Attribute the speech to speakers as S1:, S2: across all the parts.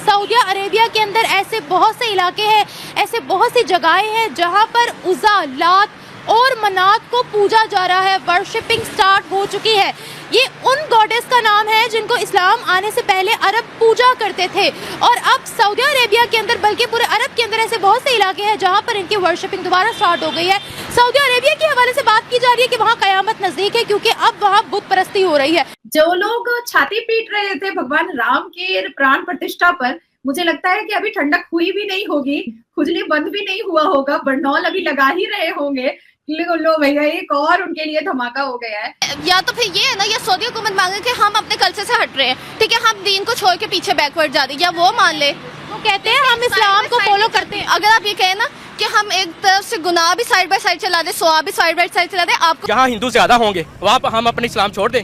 S1: Saudi Arabia के अंदर ऐसे बहुत से इलाके हैं, ऐसे बहुत सी जगहें हैं जहां पर उज़्ज़ा, लात और मनात को पूजा जा रहा है। वर्शिपिंग स्टार्ट हो चुकी है। ये उन गॉडेस का नाम है जिनको इस्लाम आने से पहले अरब पूजा करते थे, और अब सऊदी अरेबिया के अंदर, बल्कि पूरे अरब के अंदर ऐसे बहुत से इलाके हैं जहां पर इनकी वर्शिपिंग दोबारा स्टार्ट हो गई है। सऊदी अरेबिया के हवाले से बात की जा रही है कि वहाँ कयामत नजदीक है, क्योंकि अब वहाँ बुत परस्ती हो रही है।
S2: जो लोग छाती पीट रहे थे भगवान राम के प्राण प्रतिष्ठा पर, मुझे लगता है कि अभी ठंडक हुई भी नहीं होगी, खुजली बंद भी नहीं हुआ होगा, बरनौल अभी लगा ही रहे होंगे। लो भैया, एक और उनके लिए धमाका हो गया है।
S3: या तो फिर ये है ना, या सऊदी हुकूमत मांगे कि हम अपने कल्चर से हट रहे हैं, ठीक है, हम दीन को छोड़ के पीछे बैकवर्ड जा रहे हैं, या वो मान ले,
S1: वो कहते हैं हम इस्लाम को फॉलो करते हैं।
S3: अगर आप ये कहें ना कि हम एक तरफ से गुनाह भी साइड बाय साइड चला दे, सवाब भी साइड बाय साइड चला दे, आपको
S4: जहाँ हिंदू ज्यादा होंगे वहाँ पर हम अपने इस्लाम छोड़ दें,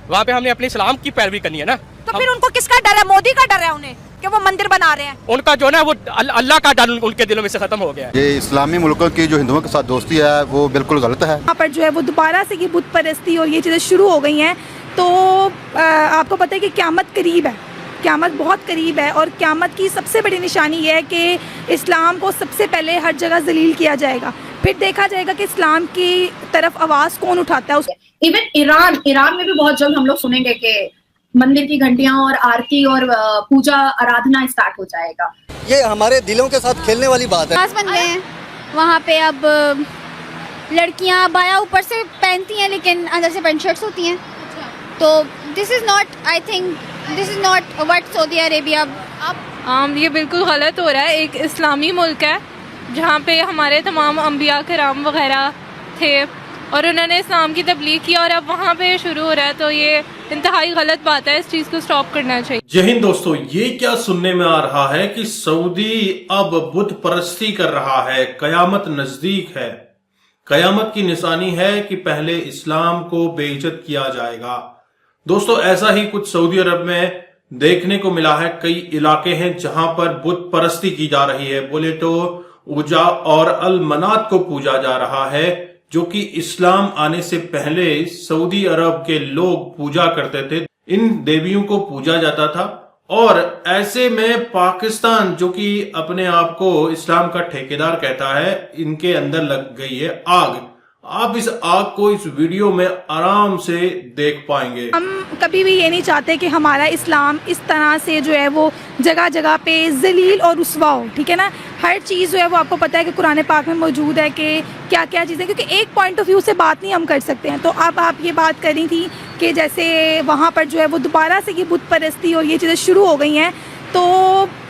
S4: वहाँ पे हमने अपने इस्लाम की पैरवी करनी है ना।
S5: तो फिर उनको किसका डर है? मोदी का डर है उन्हें कि वो मंदिर बना रहे हैं।
S4: उनका जो ना वो अल्लाह का डर उनके दिलों में से खत्म हो गया है।
S6: ये इस्लामी मुल्कों की जो हिंदुओं के साथ दोस्ती है वो बिल्कुल गलत है।
S5: यहाँ पर जो है वो दोबारा से ये बुत परस्ती और ये चीज़ें शुरू हो गई हैं। तो आपको पता है कि क़यामत करीब है, क़यामत बहुत करीब है, और क़यामत की सबसे बड़ी निशानी ये है कि इस्लाम को सबसे पहले हर जगह जलील किया जाएगा, फिर देखा जाएगा कि इस्लाम की तरफ आवाज़ कौन उठाता है।
S2: इवन ईरान में भी बहुत जल्द हम लोग सुनेंगे कि मंदिर की घंटियां और आरती और पूजा आराधना स्टार्ट हो जाएगा।
S7: ये हमारे दिलों के साथ खेलने वाली बात है।
S3: बन गए हैं वहाँ पे। अब लड़कियाँ बाया ऊपर से पहनती हैं लेकिन अंदर से पैंट शर्ट्स होती हैं। तो this is not, I think this is not what Saudi Arabia.
S8: ये बिल्कुल गलत हो रहा है। एक इस्लामी मुल्क है जहाँ पे हमारे तमाम अंबिया कराम वगैरह थे और उन्होंने इस्लाम की तबलीग की, और अब वहाँ पे शुरू हो रहा है, तो ये इंतहाई गलत बात है। इस चीज को स्टॉप करना चाहिए।
S9: जय हिंद दोस्तों, ये क्या सुनने में आ रहा है कि सऊदी अब बुत परस्ती कर रहा है, कयामत नजदीक है। कयामत की निशानी है कि पहले इस्लाम को बेइज्जत किया जाएगा। दोस्तों, ऐसा ही कुछ सऊदी अरब में देखने को मिला है। कई इलाके हैं जहां पर बुत परस्ती की जा रही है। बोले तो उज़्ज़ा और अल मनात को पूजा जा रहा है, जो कि इस्लाम आने से पहले सऊदी अरब के लोग पूजा करते थे। इन देवियों को पूजा जाता था, और ऐसे में पाकिस्तान, जो कि अपने आप को इस्लाम का ठेकेदार कहता है, इनके अंदर लग गई है आग। आप इस आग को इस वीडियो में आराम से देख पाएंगे।
S5: हम कभी भी ये नहीं चाहते कि हमारा इस्लाम इस तरह से जो है वो जगह जगह पे जलील और रुस्वा हो, ठीक है ना। हर चीज़ जो है वो आपको पता है कि कुरान पाक में मौजूद है कि क्या क्या चीज़ें, क्योंकि एक पॉइंट ऑफ व्यू से बात नहीं हम कर सकते हैं। तो अब आप ये बात कर रही थी कि जैसे वहाँ पर जो है वो दोबारा से ये बुत परस्ती और ये चीज़ें शुरू हो गई हैं। तो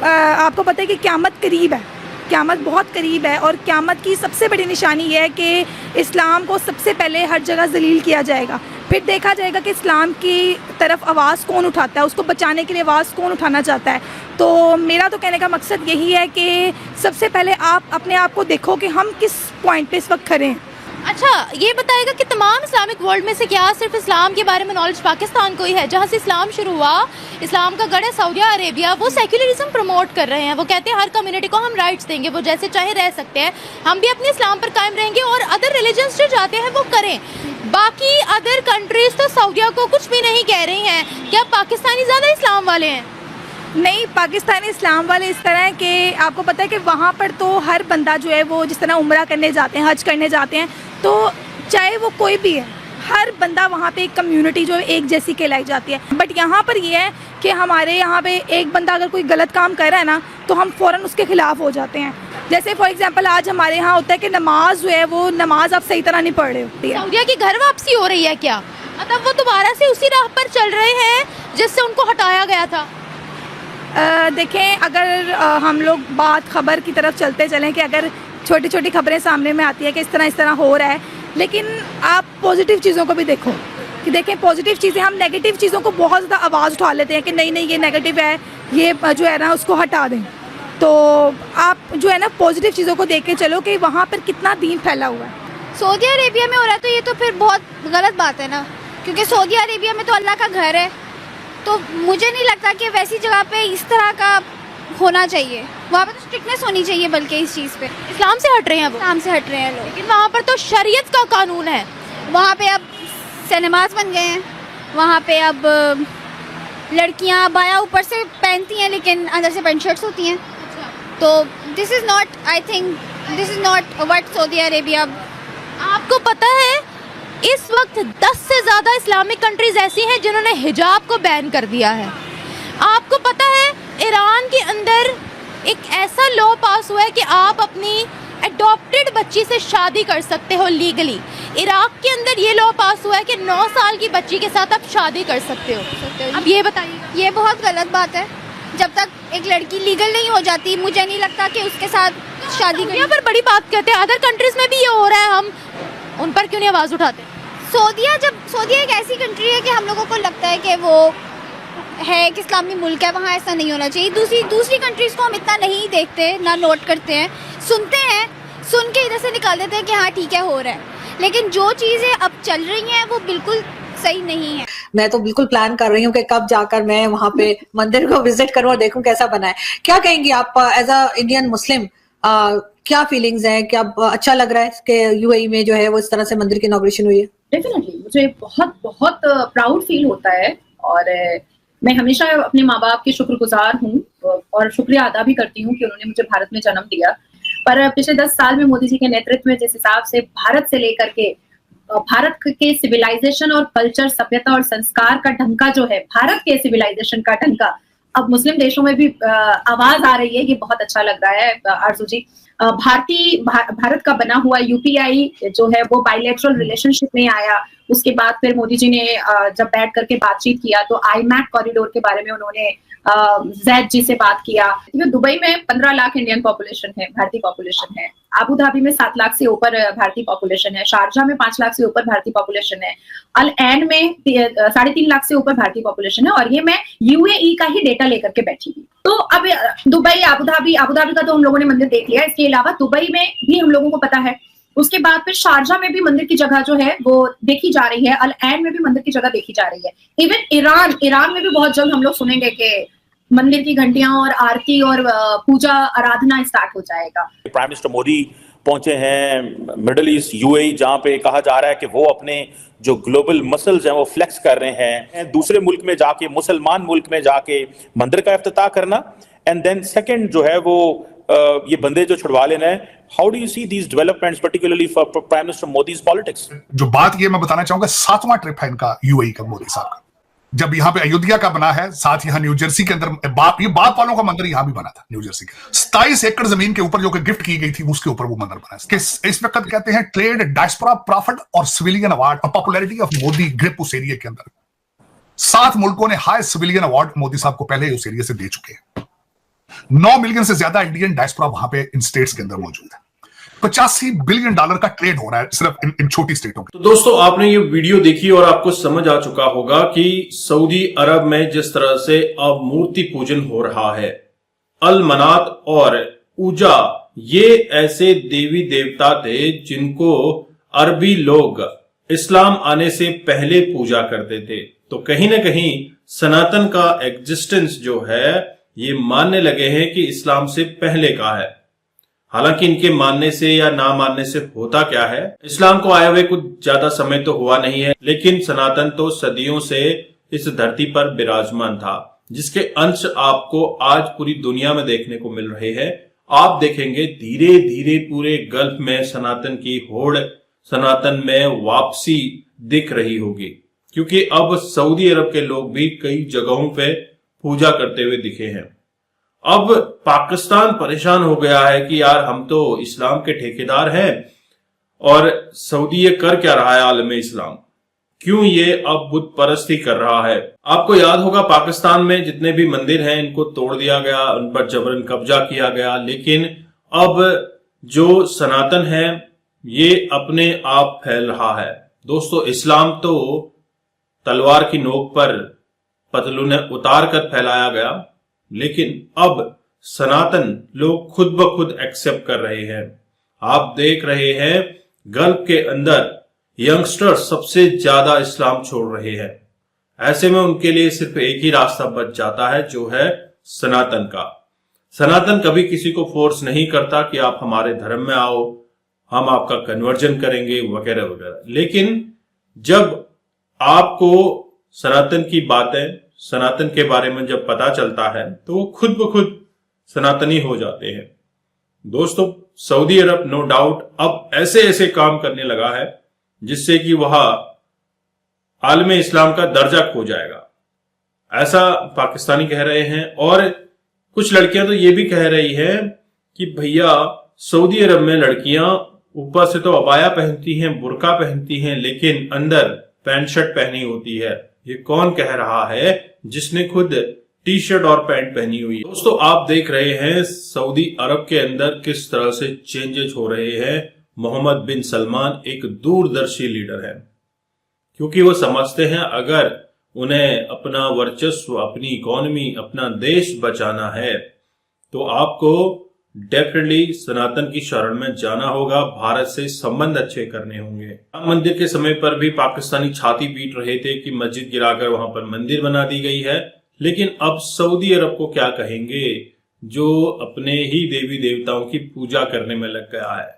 S5: आपको पता है कि क़यामत करीब है, क़यामत बहुत करीब है, और क़यामत की सबसे बड़ी निशानी ये है कि इस्लाम को सबसे पहले हर जगह जलील किया जाएगा, फिर देखा जाएगा कि इस्लाम की तरफ आवाज़ कौन उठाता है, उसको बचाने के लिए आवाज़ कौन उठाना चाहता है। तो मेरा तो कहने का मकसद यही है कि सबसे पहले आप अपने आप को देखो कि हम किस पॉइंट पे इस वक्त खड़े हैं।
S1: अच्छा, ये बताएगा कि तमाम इस्लामिक वर्ल्ड में से क्या सिर्फ इस्लाम के बारे में नॉलेज पाकिस्तान को ही है? जहाँ से इस्लाम शुरू हुआ, इस्लाम का गढ़ है सऊदी अरेबिया, वो सेक्युलरिज्म प्रमोट कर रहे हैं। वो कहते हैं हर कम्युनिटी को हम राइट्स देंगे, वो जैसे चाहे रह सकते हैं, हम भी अपने इस्लाम पर कायम रहेंगे और अदर रिलीजन्स जो जाते हैं वो करें। बाकी अदर कंट्रीज तो सऊदिया को कुछ भी नहीं कह रही हैं। क्या पाकिस्तानी ज़्यादा इस्लाम वाले हैं?
S5: नहीं, पाकिस्तानी इस्लाम वाले इस तरह है कि आपको पता है कि वहाँ पर तो हर बंदा जो है वो जिस तरह उम्रा करने जाते हैं, हज करने जाते हैं, तो चाहे वो कोई भी है, हर बंदा वहाँ पे एक कम्युनिटी जो है एक जैसी कहलाई जाती है। बट यहाँ पर ये है कि हमारे यहाँ पे एक बंदा अगर कोई गलत काम कर रहा है ना, तो हम फ़ौरन उसके खिलाफ़ हो जाते हैं। जैसे फॉर एग्जांपल आज हमारे यहाँ होता है कि नमाज जो है वो नमाज आप सही तरह नहीं पढ़ रहे होती है।
S1: सऊदिया की घर वापसी हो रही है क्या? मतलब वो दोबारा से उसी राह पर चल रहे हैं जिससे उनको हटाया गया था?
S5: देखें, अगर हम लोग बात ख़बर की तरफ चलते चलें कि अगर छोटी छोटी खबरें सामने में आती है कि इस तरह हो रहा है, लेकिन आप पॉजिटिव चीज़ों को भी देखो कि देखें पॉजिटिव चीज़ें, हम नेगेटिव चीज़ों को बहुत ज़्यादा आवाज़ उठा लेते हैं कि नहीं नहीं ये नेगेटिव है, ये जो है ना उसको हटा दें। तो आप जो है ना पॉजिटिव चीज़ों को देख के चलो कि वहाँ पर कितना दीन फैला हुआ है।
S3: सऊदी अरेबिया में हो रहा है तो ये तो फिर बहुत गलत बात है ना, क्योंकि सऊदी अरेबिया में तो अल्लाह का घर है। तो मुझे नहीं लगता कि वैसी जगह पे इस तरह का होना चाहिए। वहाँ पे तो स्ट्रिक्टनेस होनी चाहिए, बल्कि इस चीज़ पे
S1: इस्लाम से हट रहे हैं,
S3: इस्लाम से हट रहे हैं लोग।
S1: लेकिन वहाँ पर तो शरीयत का कानून है।
S3: वहाँ पे अब सिनेमाज बन गए हैं, वहाँ पे अब लड़कियां बाया ऊपर से पहनती हैं लेकिन अंदर से पैंट शर्ट्स होती हैं। तो this is not, I think this is not what Saudi Arabia.
S1: आपको पता है इस वक्त 10 से ज़्यादा इस्लामिक कंट्रीज ऐसी हैं जिन्होंने हिजाब को बैन कर दिया है। आपको पता है ईरान के अंदर एक ऐसा लॉ पास हुआ है कि आप अपनी एडॉप्टेड बच्ची से शादी कर सकते हो लीगली। इराक के अंदर ये लॉ पास हुआ है कि 9 साल की बच्ची के साथ आप शादी कर सकते हो। अब ये बताइए,
S3: ये बहुत गलत बात है। जब तक एक लड़की लीगल नहीं हो जाती मुझे नहीं लगता कि उसके साथ शादी
S1: यहाँ पर बड़ी बात करते हैं, अदर कंट्रीज में भी ये हो रहा है, हम उन पर क्यों नहीं आवाज़ उठाते?
S3: सऊदीया एक ऐसी कंट्री है कि हम लोगों को लगता है कि वो है एक इस्लामी मुल्क है, वहाँ ऐसा नहीं होना चाहिए। दूसरी कंट्रीज़ को हम इतना नहीं देखते, ना नोट करते हैं, सुनते हैं, सुन के इधर से निकाल देते हैं कि हाँ ठीक है हो रहा है, लेकिन जो चीज़ें अब चल रही हैं वो बिल्कुल सही नहीं है।
S10: मैं तो बिल्कुल प्लान कर रही हूँ कि कब जाकर मैं वहाँ पे मंदिर को विजिट करूँ और देखूँ कैसा बना है। क्या कहेंगी आप एज अ इंडियन मुस्लिम, क्या फीलिंग्स हैं? क्या अच्छा लग रहा है कि यूएई में जो है वो इस तरह से मंदिर की इनॉग्रेशन हुई है?
S2: डेफिनेटली मुझे बहुत बहुत प्राउड फील होता है और मैं हमेशा अपने माँ बाप की शुक्रगुजार हूँ और शुक्रिया अदा भी करती हूँ कि उन्होंने मुझे भारत में जन्म दिया। पर पिछले 10 साल में मोदी जी के नेतृत्व में जिस हिसाब से भारत से लेकर के भारत के सिविलाइजेशन और कल्चर, सभ्यता और संस्कार का ढंका जो है, भारत के सिविलाइजेशन का ढंका अब मुस्लिम देशों में भी आवाज आ रही है, ये बहुत अच्छा लग रहा है आरजू जी। भारत का बना हुआ यूपीआई जो है वो बायलैटरल रिलेशनशिप में आया। उसके बाद फिर मोदी जी ने जब बैठ करके बातचीत किया तो आईमैक कॉरिडोर के बारे में उन्होंने जैद जी से बात किया। दुबई में 15 लाख इंडियन पॉपुलेशन है, भारतीय पॉपुलेशन है। अबू धाबी में 7 लाख से ऊपर भारतीय पॉपुलेशन है। शारजा में 5 लाख से ऊपर भारतीय पॉपुलेशन है। अल एन में 3.5 लाख से ऊपर भारतीय पॉपुलेशन है। और ये मैं यूएई का ही डेटा लेकर के बैठी हुई। तो अब दुबई, अबू धाबी का तो हम लोगों ने मंदिर देख लिया। इसके अलावा दुबई में भी हम लोगों को पता है। उसके बाद फिर शारजा में भी मंदिर की जगह जो है वो देखी जा रही है। अल एन में भी मंदिर की जगह देखी जा रही है। इवन ईरान में भी बहुत जल्द हम लोग सुनेंगे कि मंदिर की घंटियां और आरती और पूजा आराधना स्टार्ट हो जाएगा।
S11: प्राइम मिनिस्टर मोदी पहुंचे हैं मिडिल ईस्ट यूएई, जहां पे कहा जा रहा है कि वो अपने जो ग्लोबल मसल्स हैं वो फ्लेक्स कर रहे हैं। दूसरे मुल्क में जाके, मुसलमान मुल्क में जाके मंदिर का इफ्तिताह करना, एंड देन सेकंड जो है वो ये बंदे जो छुड़वा लेना है। How do you see these developments particularly for prime minister Modi's politics?
S12: जो बात ये मैं बताना चाहूंगा, 7वां ट्रिप है इनका यूएई का, मोदी साहब का। जब यहाँ पे अयोध्या का बना है, साथ यहाँ न्यू जर्सी के अंदर ये बाप वालों का मंदिर यहाँ भी बना था। न्यू जर्सी के 27 एकड़ जमीन के ऊपर जो कि गिफ्ट की गई थी, उसके ऊपर वो मंदिर बना है। इस वक्त कहते हैं ट्रेड, डायस्पोरा, प्रॉफिट और सिविलियन अवार्ड और पॉपुलैरिटी ऑफ मोदी ग्रिप उस एरिया के अंदर। 7 मुल्कों ने हाई सिविलियन अवार्ड मोदी साहब को पहले उस एरिया से दे चुके हैं। 9 मिलियन से ज्यादा इंडियन डायस्पोरा वहां पे इन स्टेट्स के अंदर मौजूद है। $85 बिलियन का ट्रेड हो रहा है सिर्फ इन छोटी स्टेटों के।
S9: तो दोस्तों, आपने ये वीडियो देखी और आपको समझ आ चुका होगा कि सऊदी अरब में जिस तरह से अब मूर्ति पूजन हो रहा है। अल मनात और ऊजा ये ऐसे देवी देवता थे जिनको अरबी लोग इस्लाम आने से पहले पूजा करते थे। तो कहीं ना कहीं सनातन का एग्जिस्टेंस जो है ये मानने लगे हैं कि इस्लाम से पहले का है। हालांकि इनके मानने से या ना मानने से होता क्या है, इस्लाम को आए हुए कुछ ज्यादा समय तो हुआ नहीं है, लेकिन सनातन तो सदियों से इस धरती पर विराजमान था, जिसके अंश आपको आज पूरी दुनिया में देखने को मिल रहे हैं। आप देखेंगे धीरे धीरे पूरे गल्फ में सनातन की होड़, सनातन में वापसी दिख रही होगी, क्योंकि अब सऊदी अरब के लोग भी कई जगहों पे पूजा करते हुए दिखे हैं। अब पाकिस्तान परेशान हो गया है कि यार हम तो इस्लाम के ठेकेदार हैं और सऊदी ये कर क्या रहा है आलम इस्लाम, क्यों ये अब बुत परस्ती कर रहा है। आपको याद होगा पाकिस्तान में जितने भी मंदिर हैं इनको तोड़ दिया गया, उन पर जबरन कब्जा किया गया, लेकिन अब जो सनातन है ये अपने आप फैल रहा है। दोस्तों, इस्लाम तो तलवार की नोक पर पतलून उतार कर फैलाया गया, लेकिन अब सनातन लोग खुद ब खुद एक्सेप्ट कर रहे हैं। आप देख रहे हैं गल्फ के अंदर यंगस्टर्स सबसे ज्यादा इस्लाम छोड़ रहे हैं। ऐसे में उनके लिए सिर्फ एक ही रास्ता बच जाता है, जो है सनातन का। सनातन कभी किसी को फोर्स नहीं करता कि आप हमारे धर्म में आओ, हम आपका कन्वर्जन करेंगे वगैरह वगैरह। लेकिन जब आपको सनातन की बातें सनातन के बारे में जब पता चलता है तो वो खुद ब खुद सनातनी हो जाते हैं। दोस्तों, सऊदी अरब नो डाउट अब ऐसे ऐसे काम करने लगा है जिससे कि वह आलमे इस्लाम का दर्जा खो जाएगा, ऐसा पाकिस्तानी कह रहे हैं। और कुछ लड़कियां तो ये भी कह रही हैं कि भैया सऊदी अरब में लड़कियां ऊपर से तो अबाया पहनती हैं, बुर्का पहनती हैं, लेकिन अंदर पैंट शर्ट पहनी होती है। ये कौन कह रहा है जिसने खुद टी शर्ट और पैंट पहनी हुई है। दोस्तों, आप देख रहे हैं सऊदी अरब के अंदर किस तरह से चेंजेस हो रहे हैं। मोहम्मद बिन सलमान एक दूरदर्शी लीडर है, क्योंकि वो समझते हैं अगर उन्हें अपना वर्चस्व, अपनी इकोनॉमी, अपना देश बचाना है तो आपको डेफिनेटली सनातन की शरण में जाना होगा, भारत से संबंध अच्छे करने होंगे। राम मंदिर के समय पर भी पाकिस्तानी छाती पीट रहे थे कि मस्जिद गिराकर वहां पर मंदिर बना दी गई है, लेकिन अब सऊदी अरब को क्या कहेंगे जो अपने ही देवी देवताओं की पूजा करने में लग गया है।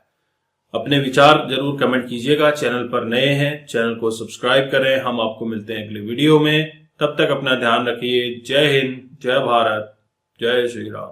S9: अपने विचार जरूर कमेंट कीजिएगा। चैनल पर नए हैं, चैनल को सब्सक्राइब करें। हम आपको मिलते हैं अगले वीडियो में, तब तक अपना ध्यान रखिए। जय हिंद, जय भारत, जय श्री राम।